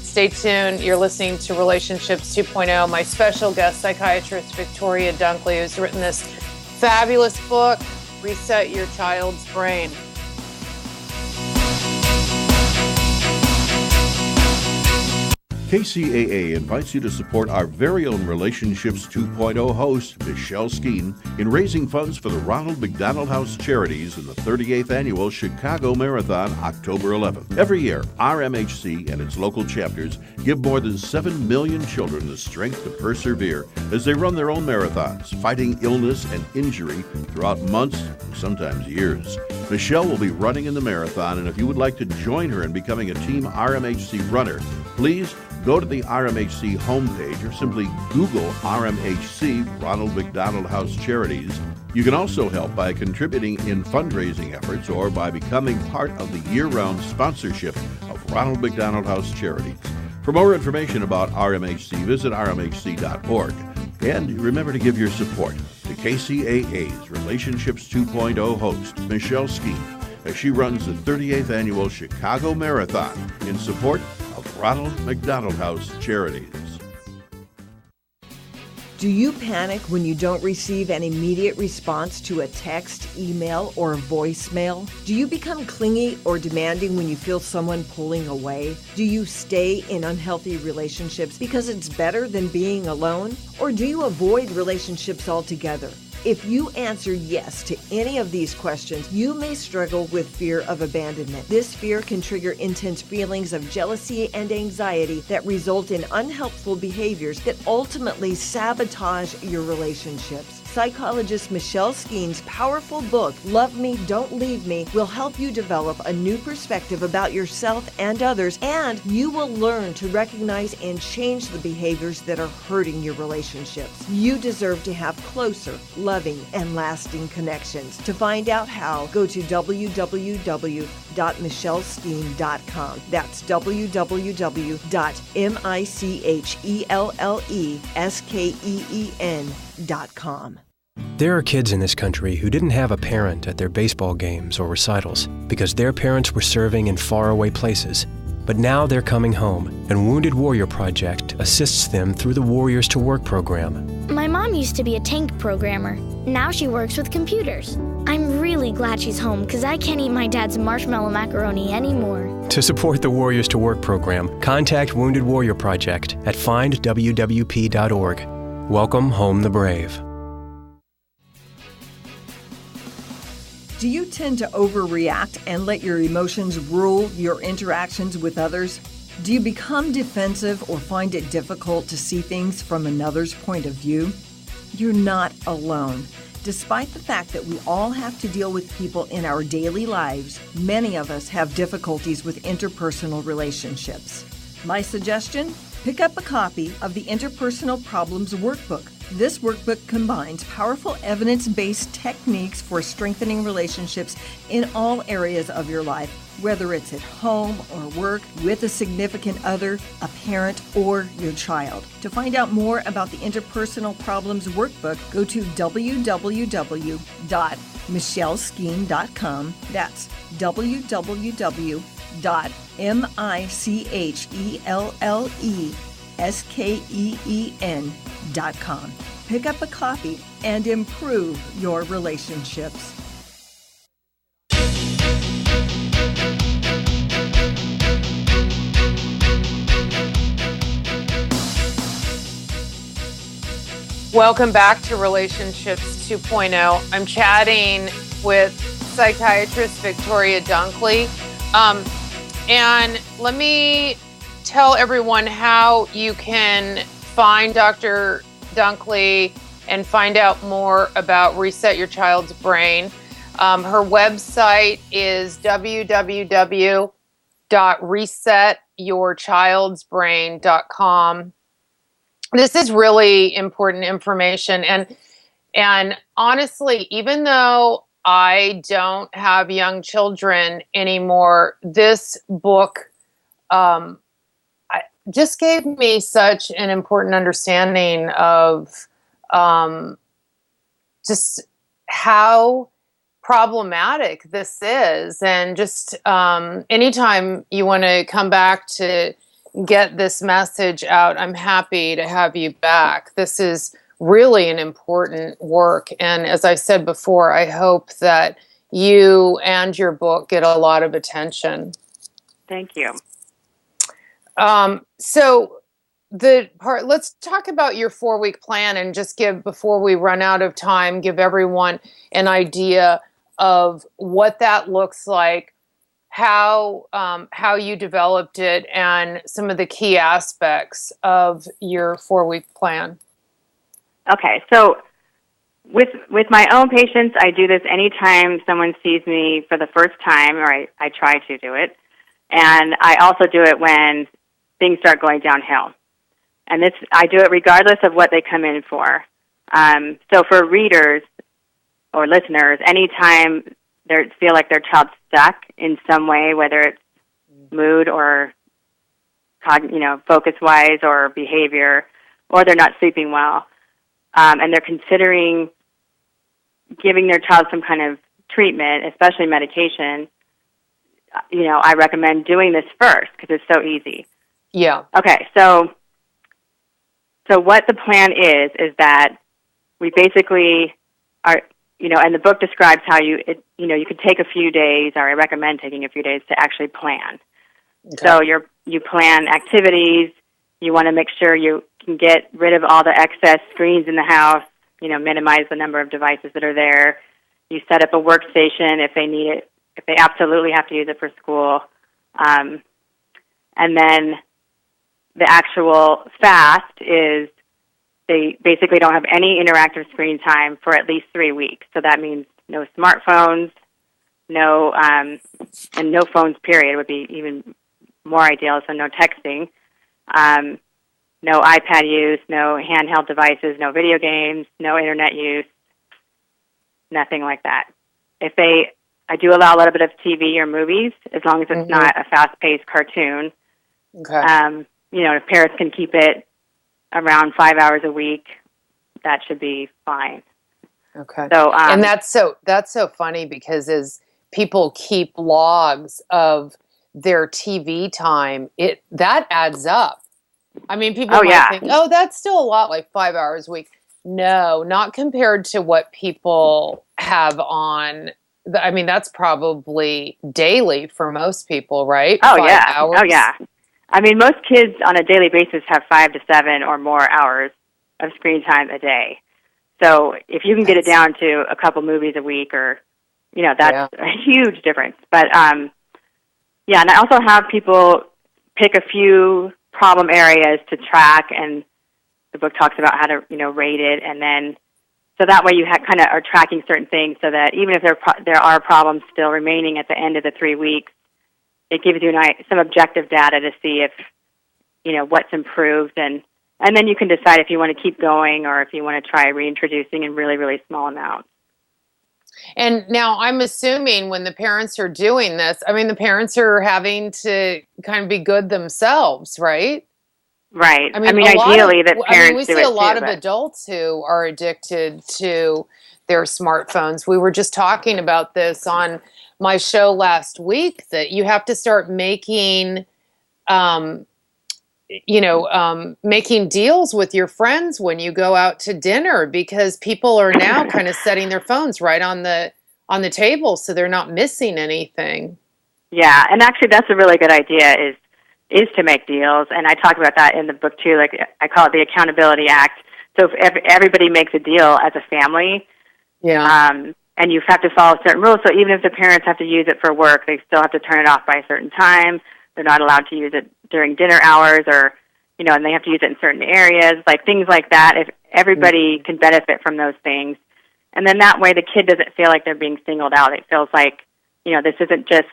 Stay tuned. You're listening to Relationships 2.0. My special guest, psychiatrist Victoria Dunkley, who's written this fabulous book, Reset Your Child's Brain. KCAA invites you to support our very own Relationships 2.0 host, Michelle Skeen, in raising funds for the Ronald McDonald House Charities in the 38th Annual Chicago Marathon, October 11th. Every year, RMHC and its local chapters give more than 7 million children the strength to persevere as they run their own marathons, fighting illness and injury throughout months, sometimes years. Michelle will be running in the marathon, and if you would like to join her in becoming a Team RMHC runner, please go to the RMHC homepage or simply Google RMHC, Ronald McDonald House Charities. You can also help by contributing in fundraising efforts or by becoming part of the year-round sponsorship of Ronald McDonald House Charities. For more information about RMHC, visit rmhc.org. And remember to give your support to KCAA's Relationships 2.0 host, Michelle Skeen, as she runs the 38th Annual Chicago Marathon in support of Ronald McDonald House Charities. Do you panic when you don't receive an immediate response to a text, email, or voicemail? Do you become clingy or demanding when you feel someone pulling away? Do you stay in unhealthy relationships because it's better than being alone? Or do you avoid relationships altogether? If you answer yes to any of these questions, you may struggle with fear of abandonment. This fear can trigger intense feelings of jealousy and anxiety that result in unhelpful behaviors that ultimately sabotage your relationships. Psychologist Michelle Skeen's powerful book, Love Me, Don't Leave Me, will help you develop a new perspective about yourself and others, and you will learn to recognize and change the behaviors that are hurting your relationships. You deserve to have closer, loving, and lasting connections. To find out how, go to www.michelleskeen.com. That's www.michelleskeen.com. There are kids in this country who didn't have a parent at their baseball games or recitals because their parents were serving in faraway places. But now they're coming home, and Wounded Warrior Project assists them through the Warriors to Work program. My mom used to be a tank programmer. Now she works with computers. I'm really glad she's home because I can't eat my dad's marshmallow macaroni anymore. To support the Warriors to Work program, contact Wounded Warrior Project at findwwp.org. Welcome home the brave. Do you tend to overreact and let your emotions rule your interactions with others? Do you become defensive or find it difficult to see things from another's point of view? You're not alone. Despite the fact that we all have to deal with people in our daily lives, many of us have difficulties with interpersonal relationships. My suggestion? Pick up a copy of the Interpersonal Problems Workbook. This workbook combines powerful evidence-based techniques for strengthening relationships in all areas of your life, whether it's at home or work, with a significant other, a parent, or your child. To find out more about the Interpersonal Problems Workbook, go to www.michelleskeen.com. That's www.michelleskeen.com. Pick up a copy and improve your relationships. Welcome back to Relationships 2.0. I'm chatting with psychiatrist Victoria Dunkley. And let me tell everyone how you can find Dr. Dunkley and find out more about Reset Your Child's Brain. Her website is www.resetyourchildsbrain.com. This is really important information. And honestly, even though I don't have young children anymore, this book just gave me such an important understanding of just how problematic this is. And just anytime you want to come back to get this message out, I'm happy to have you back. This is really an important work. And as I said before, I hope that you and your book get a lot of attention. Thank you. So let's talk about your 4-week plan and just before we run out of time, give everyone an idea of what that looks like, how you developed it, and some of the key aspects of your 4-week plan. Okay, so with my own patients, I do this anytime someone sees me for the first time, or I try to do it. And I also do it when things start going downhill. And I do it regardless of what they come in for. So for readers or listeners, anytime they feel like their child's stuck in some way, whether it's mood or focus-wise or behavior, or they're not sleeping well, and they're considering giving their child some kind of treatment, especially medication, I recommend doing this first because it's so easy. Yeah. Okay, so what the plan is that we basically are, and the book describes how you could take a few days, or I recommend taking a few days to actually plan. Okay. So you plan activities. You want to make sure you can get rid of all the excess screens in the house, minimize the number of devices that are there. You set up a workstation if they need it, if they absolutely have to use it for school. And then the actual fast is they basically don't have any interactive screen time for at least 3 weeks. So that means no smartphones, and no phones, period, would be even more ideal, so no texting. No iPad use, no handheld devices, no video games, no internet use, nothing like that. I do allow a little bit of TV or movies, as long as it's not a fast-paced cartoon. Okay. If parents can keep it around 5 hours a week, that should be fine. Okay. So, and that's so funny because as people keep logs of their TV time, that adds up. I mean, people Oh, might yeah. think, oh, that's still a lot, like 5 hours a week. No, not compared to what people have on. I mean, that's probably daily for most people, right? Oh, 5 yeah. hours. Oh, yeah. I mean, most kids on a daily basis have 5 to 7 or more hours of screen time a day. So if you can get it down to a couple movies a week, or, that's a huge difference. But, yeah, and I also have people pick a few problem areas to track, and the book talks about how to, rate it, and then so that way you kind of are tracking certain things, so that even if there are problems still remaining at the end of the 3 weeks, it gives you some objective data to see if, what's improved, and then you can decide if you want to keep going or if you want to try reintroducing in really, really small amounts. And now I'm assuming when the parents are doing this, I mean, the parents are having to kind of be good themselves, right? Right. I mean, ideally that parents we do see it a lot too, of adults who are addicted to their smartphones. We were just talking about this on my show last week, that you have to start making, making deals with your friends when you go out to dinner, because people are now kind of setting their phones right on the table, so they're not missing anything. Yeah, and actually that's a really good idea, is to make deals, and I talk about that in the book too. Like, I call it the Accountability Act. So if everybody makes a deal as a family, and you have to follow certain rules. So even if the parents have to use it for work, they still have to turn it off by a certain time. They're not allowed to use it during dinner hours, or and they have to use it in certain areas, like things like that. If everybody can benefit from those things, and then that way the kid doesn't feel like they're being singled out. It feels like this isn't just.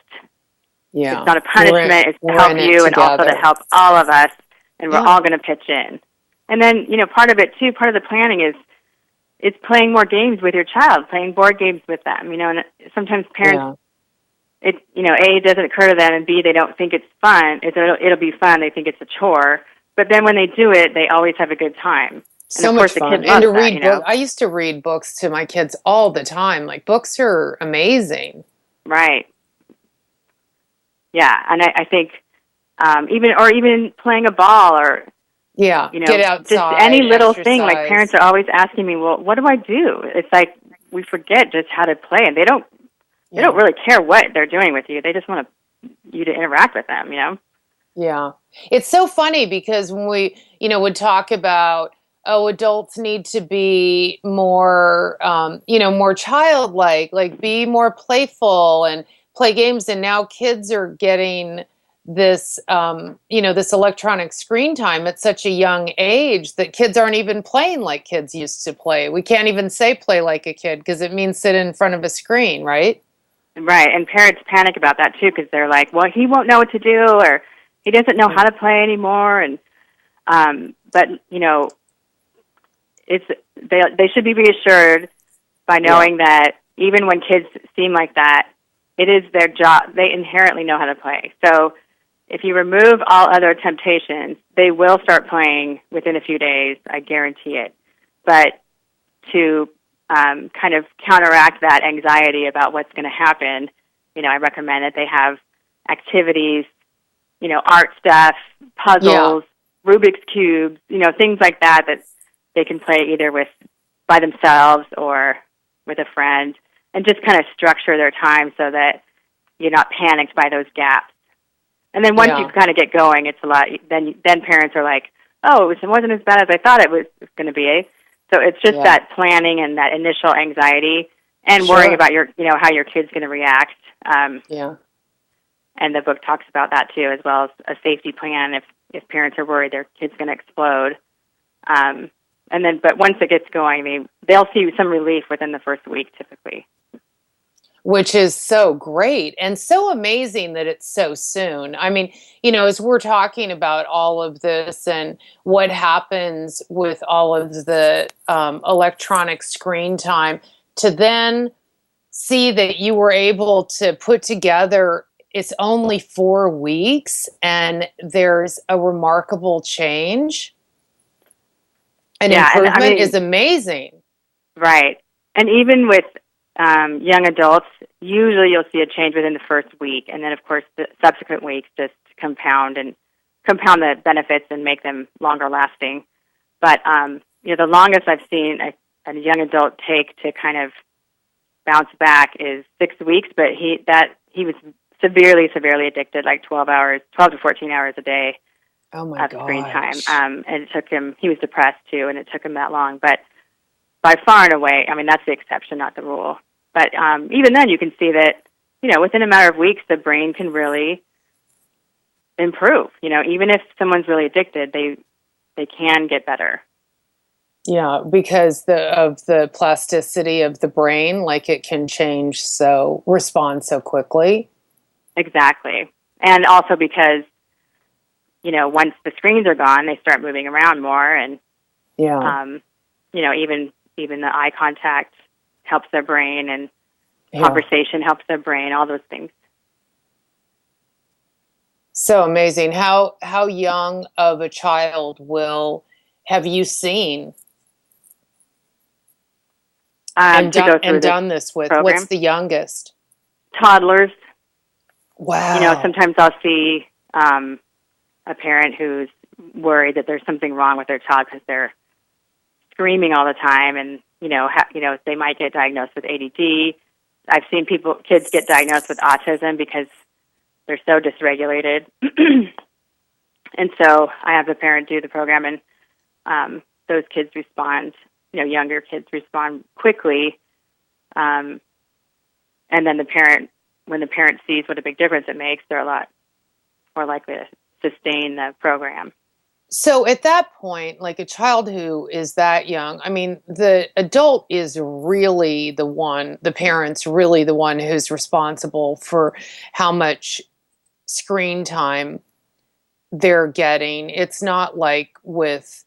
It's not a punishment. It's to help you and also to help all of us, and we're all going to pitch in. And then, part of it too, part of the planning is playing more games with your child, playing board games with them. And sometimes parents, A, it doesn't occur to them, and B, they don't think it's fun. It'll be fun. They think it's a chore. But then when they do it, they always have a good time. So much fun. And to read books. I used to read books to my kids all the time. Like, books are amazing. Right. Yeah, and I think even playing a ball, or get outside, just any little exercise. thing. Like, parents are always asking me, well, what do I do? It's like we forget just how to play, and they don't really care what they're doing with you. They just want you to interact with them. Yeah, it's so funny because when we would talk about, adults need to be more more childlike, like be more playful and play games, and now kids are getting this this electronic screen time at such a young age that kids aren't even playing like kids used to play. We can't even say play like a kid, because it means sit in front of a screen, right? Right, and parents panic about that too, because they're like, well, he won't know what to do, or he doesn't know how to play anymore, and but it's they should be reassured by knowing that even when kids seem like that, it is their job. They inherently know how to play. So if you remove all other temptations, they will start playing within a few days. I guarantee it. But to kind of counteract that anxiety about what's going to happen, I recommend that they have activities, art stuff, puzzles, Rubik's Cubes, things like that they can play either by themselves or with a friend, and just kind of structure their time so that you're not panicked by those gaps. And then once you kind of get going, it's a lot. Then parents are like, oh, it wasn't as bad as I thought it was going to be. So it's just that planning and that initial anxiety and worrying about how your kid's going to react. And the book talks about that too, as well as a safety plan if parents are worried their kid's going to explode. But once it gets going, they'll see some relief within the first week, typically. Which is so great and so amazing that it's so soon. I mean, as we're talking about all of this and what happens with all of the electronic screen time, to then see that you were able to put together, it's only 4 weeks and there's a remarkable change. And improvement is amazing. Right. And even with young adults, usually you'll see a change within the first week, and then, of course, the subsequent weeks just compound the benefits and make them longer lasting. But the longest I've seen a young adult take to kind of bounce back is 6 weeks, but he was severely addicted, like 12 to 14 hours a day of screen time. And it took him, he was depressed too, and it took him that long. But by far and away, I mean, that's the exception, not the rule. But even then, you can see that, within a matter of weeks, the brain can really improve. Even if someone's really addicted, they can get better. Yeah, because of the plasticity of the brain, like it can respond so quickly. Exactly. And also because, once the screens are gone, they start moving around more, and even the eye contact helps their brain, and conversation helps their brain, all those things. So amazing. How young of a child have you seen and done this with? Program? What's the youngest? Toddlers. Wow. Sometimes I'll see a parent who's worried that there's something wrong with their child because they're screaming all the time, and they might get diagnosed with ADD. I've seen kids get diagnosed with autism because they're so dysregulated. And so I have the parent do the program, and those kids respond. Younger kids respond quickly, and then when the parent sees what a big difference it makes, they're a lot more likely to sustain the program. So at that point, like a child who is that young, I mean, the adult is really the parent's really the one who's responsible for how much screen time they're getting. It's not like with,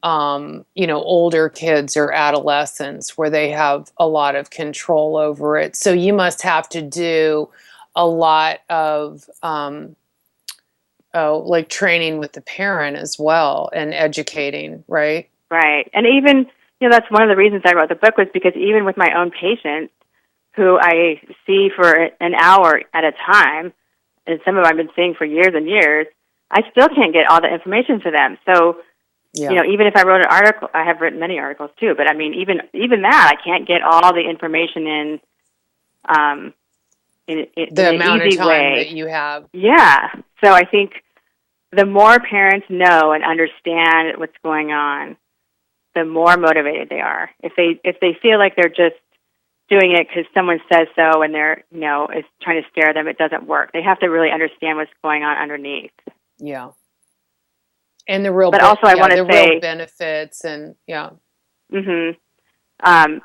older kids or adolescents where they have a lot of control over it. So you must have to do a lot of, training with the parent as well and educating, right? Right. And even, that's one of the reasons I wrote the book, was because even with my own patients who I see for an hour at a time, and some of them I've been seeing for years and years, I still can't get all the information to them. So, even if I wrote an article, I have written many articles too, but I mean, even that, I can't get all the information in the amount of time that you have. Yeah. So I think the more parents know and understand what's going on, the more motivated they are. If they feel like they're just doing it because someone says so and they're, is trying to scare them, it doesn't work. They have to really understand what's going on underneath. Yeah. And the real, but also I want to say real benefits and Mm-hmm. I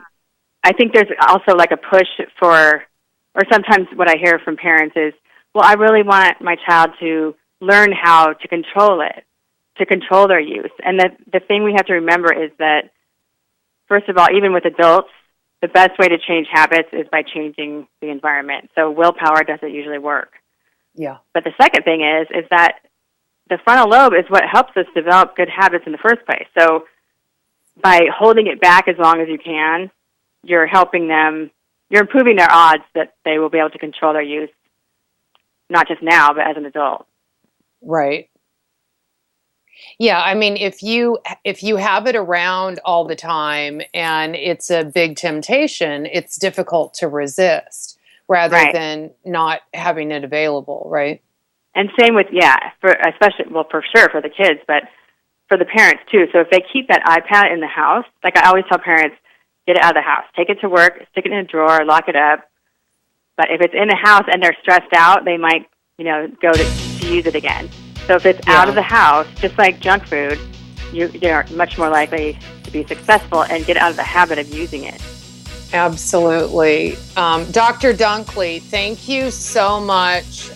think there's also like a push or sometimes what I hear from parents is, well, I really want my child to learn how to control it, to control their use. And the thing we have to remember is that, first of all, even with adults, the best way to change habits is by changing the environment. So willpower doesn't usually work. Yeah. But the second thing is that the frontal lobe is what helps us develop good habits in the first place. So by holding it back as long as you can, you're helping them, you're improving their odds that they will be able to control their use, not just now, but as an adult. Right. Yeah, I mean, if you have it around all the time and it's a big temptation, it's difficult to resist rather than not having it available, right? And same with, for sure for the kids, but for the parents too. So if they keep that iPad in the house, like I always tell parents, get it out of the house. Take it to work, stick it in a drawer, lock it up. But if it's in the house and they're stressed out, they might, go to use it again. So if it's out of the house, just like junk food, you're much more likely to be successful and get out of the habit of using it. Absolutely. Dr. Dunkley, thank you so much.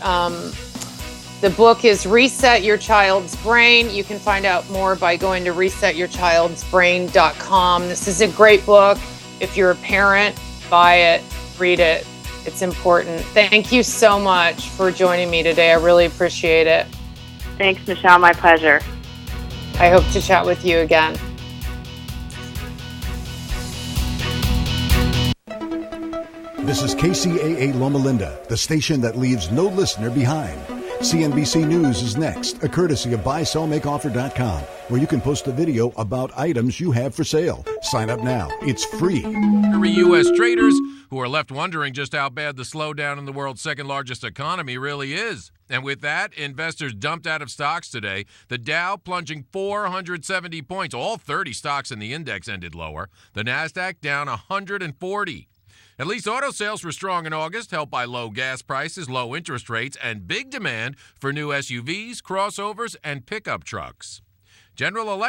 The book is Reset Your Child's Brain. You can find out more by going to resetyourchildsbrain.com. This is a great book. If you're a parent, buy it, read it. It's important. Thank you so much for joining me today. I really appreciate it. Thanks, Michelle. My pleasure. I hope to chat with you again. This is KCAA Loma Linda, the station that leaves no listener behind. CNBC News is next, a courtesy of BuySellMakeOffer.com, where you can post a video about items you have for sale. Sign up now. It's free. U.S. traders who are left wondering just how bad the slowdown in the world's second-largest economy really is. And with that, investors dumped out of stocks today. The Dow plunging 470 points. All 30 stocks in the index ended lower. The Nasdaq down 140. At least auto sales were strong in August, helped by low gas prices, low interest rates, and big demand for new SUVs, crossovers, and pickup trucks. General Electric